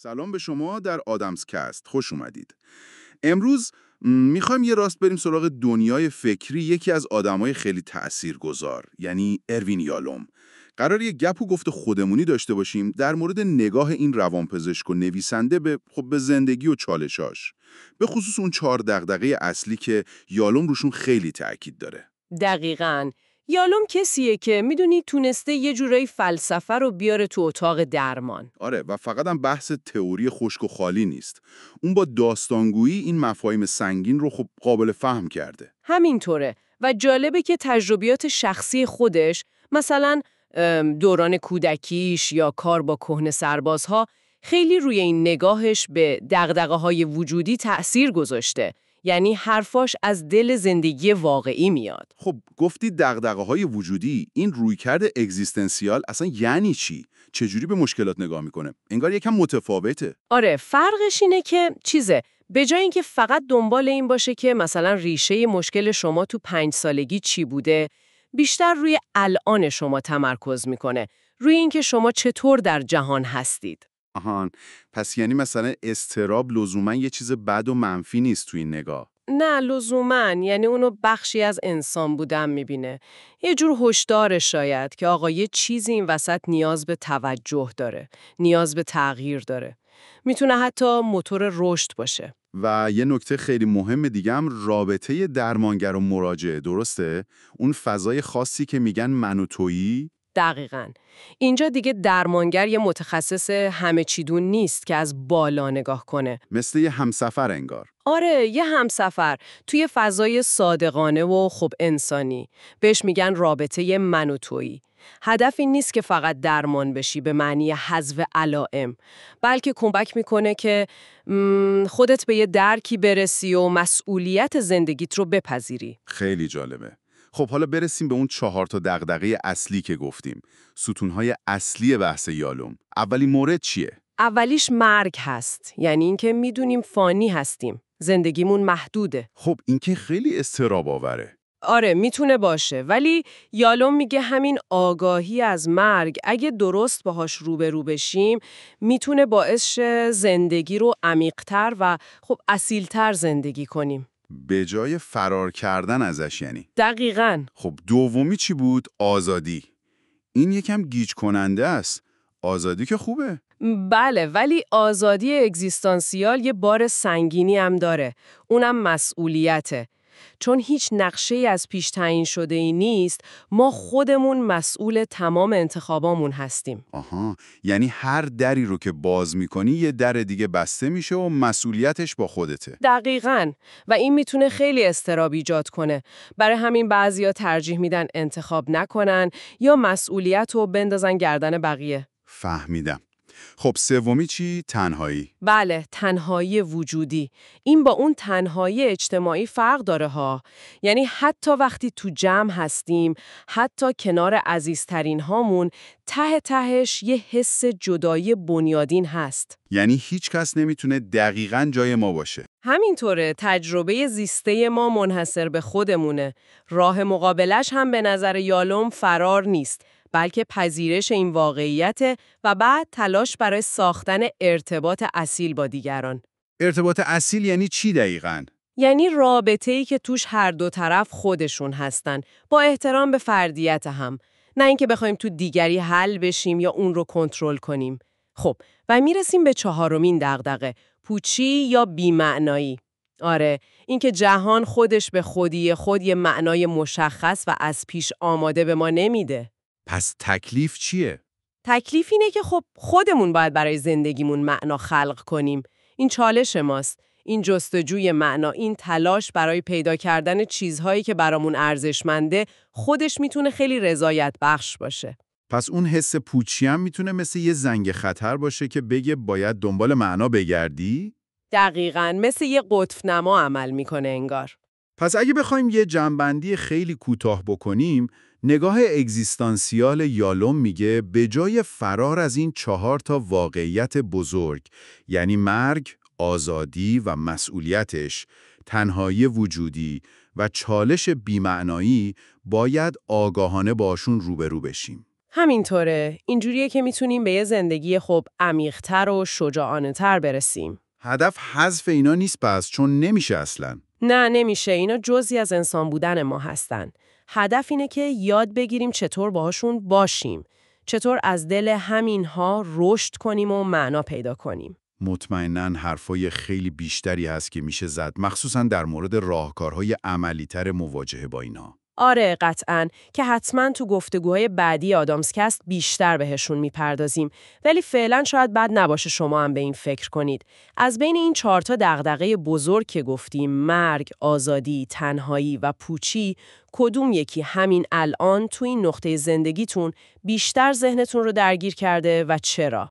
سلام به شما در آدمزکست، خوش اومدید. امروز میخوایم یه راست بریم سراغ دنیای فکری یکی از آدمای خیلی تأثیرگذار، یعنی اروین یالوم. قرار یه گپ و گفت خودمونی داشته باشیم در مورد نگاه این روانپزشک و نویسنده به زندگی و چالشاش. به خصوص اون 4 دغدغه اصلی که یالوم روشون خیلی تأکید داره. دقیقاً. یالوم کسیه که میدونی تونسته یه جورایی فلسفه رو بیاره تو اتاق درمان. آره، و فقط هم بحث تئوری خشک و خالی نیست. اون با داستانگویی این مفاهیم سنگین رو قابل فهم کرده. همینطوره و جالبه که تجربیات شخصی خودش، مثلا دوران کودکیش یا کار با کهنه سربازها، خیلی روی این نگاهش به دغدغه‌های وجودی تأثیر گذاشته. یعنی حرفاش از دل زندگی واقعی میاد. خب گفتی دغدغه‌های وجودی، این رویکرد اگزیستانسیال اصلا یعنی چی؟ چجوری به مشکلات نگاه میکنه؟ انگار یکم متفاوته. آره، فرقش اینه که به جای اینکه فقط دنبال این باشه که مثلا ریشه مشکل شما تو 5 سالگی چی بوده، بیشتر روی الان شما تمرکز میکنه، روی اینکه شما چطور در جهان هستید. آهان، پس یعنی مثلا اضطراب لزوما یه چیز بد و منفی نیست تو این نگاه. نه لزوماً، یعنی اونو بخشی از انسان بودن میبینه. یه جور هشدار شاید که آقا یه چیزی این وسط نیاز به توجه داره، نیاز به تغییر داره. میتونه حتی موتور رشد باشه. و یه نکته خیلی مهم دیگه هم رابطه درمانگر و مراجعه، درسته؟ اون فضای خاصی که میگن من و تویی. دقیقاً. اینجا دیگه درمانگر یه متخصص همه چیدون نیست که از بالا نگاه کنه. مثل یه همسفر انگار. آره، یه همسفر توی فضای صادقانه و خوب انسانی. بهش میگن رابطه من و تویی. هدف این نیست که فقط درمان بشی به معنی حذف علائم، بلکه کمک میکنه که خودت به یه درکی برسی و مسئولیت زندگیت رو بپذیری. خیلی جالبه. خب حالا برسیم به اون 4 دغدغه اصلی که گفتیم. ستونهای اصلی بحث یالوم. اولین مورد چیه؟ اولیش مرگ هست. یعنی اینکه میدونیم فانی هستیم. زندگیمون محدوده. خب این که خیلی اضطراب آوره. آره میتونه باشه، ولی یالوم میگه همین آگاهی از مرگ اگه درست باهاش روبرو بشیم میتونه باعث شه زندگی رو عمیق‌تر و خب اصیل‌تر زندگی کنیم. به جای فرار کردن ازش یعنی. دقیقاً. خب دومی چی بود؟ آزادی. این یکم گیج کننده است. آزادی که خوبه. بله، ولی آزادی اگزیستانسیال یه بار سنگینی هم داره. اونم مسئولیته. چون هیچ نقشه‌ای از پیش تعیین شده ای نیست، ما خودمون مسئول تمام انتخابامون هستیم. آها، یعنی هر دری رو که باز میکنی یه در دیگه بسته میشه و مسئولیتش با خودته. دقیقاً. و این میتونه خیلی اضطراب ایجاد کنه. برای همین بعضیا ترجیح میدن انتخاب نکنن یا مسئولیت رو بندازن گردن بقیه. فهمیدم. خب سومی چی؟ تنهایی. بله، تنهایی وجودی. این با اون تنهایی اجتماعی فرق داره ها. یعنی حتی وقتی تو جمع هستیم، حتی کنار عزیزترین هامون، ته تهش یه حس جدایی بنیادین هست. یعنی هیچ کس نمیتونه دقیقاً جای ما باشه. همینطوره، تجربه زیسته ما منحصر به خودمونه. راه مقابلش هم به نظر یالوم فرار نیست، بلکه پذیرش این واقعیت و بعد تلاش برای ساختن ارتباط اصیل با دیگران. ارتباط اصیل یعنی چی دقیقاً؟ یعنی رابطه‌ای که توش هر دو طرف خودشون هستن، با احترام به فردیت هم. نه اینکه بخوایم تو دیگری حل بشیم یا اون رو کنترل کنیم. خب، و میرسیم به 4مین دغدغه، پوچی یا بی‌معنایی. آره، اینکه جهان خودش به خودی خود یه معنای مشخص و از پیش آماده به ما نمیده. پس تکلیف چیه؟ تکلیف اینه که خب خودمون باید برای زندگیمون معنا خلق کنیم. این چالش ماست. این جستجوی معنا، این تلاش برای پیدا کردن چیزهایی که برامون ارزشمنده، خودش میتونه خیلی رضایت بخش باشه. پس اون حس پوچی هم میتونه مثل یه زنگ خطر باشه که بگه باید دنبال معنا بگردی؟ دقیقاً، مثل یه قطب نما عمل میکنه انگار. پس اگه بخوایم یه جمع‌بندی خیلی کوتاه بکنیم، نگاه اگزیستانسیال یالوم میگه به جای فرار از این 4 واقعیت بزرگ، یعنی مرگ، آزادی و مسئولیتش، تنهایی وجودی و چالش بی‌معنایی، باید آگاهانه باشون روبرو بشیم. همینطوره. اینجوریه که میتونیم به یه زندگی عمیق‌تر و شجاعانه‌تر برسیم. هدف حذف اینا نیست پس، چون نمیشه اصلاً. نه نمیشه. اینا جزئی از انسان بودن ما هستن. هدف اینه که یاد بگیریم چطور باهاشون باشیم. چطور از دل همینها رشد کنیم و معنا پیدا کنیم. مطمئناً حرفای خیلی بیشتری هست که میشه زد، مخصوصاً در مورد راهکارهای عملی‌تر مواجهه با اینا. آره قطعاً که حتماً تو گفتگوهای بعدی آدامسکست بیشتر بهشون میپردازیم، ولی فعلاً شاید بد نباشه شما هم به این فکر کنید. از بین این 4 تا دغدغه بزرگ که گفتیم، مرگ، آزادی، تنهایی و پوچی، کدوم یکی همین الان تو این نقطه زندگیتون بیشتر ذهنتون رو درگیر کرده و چرا؟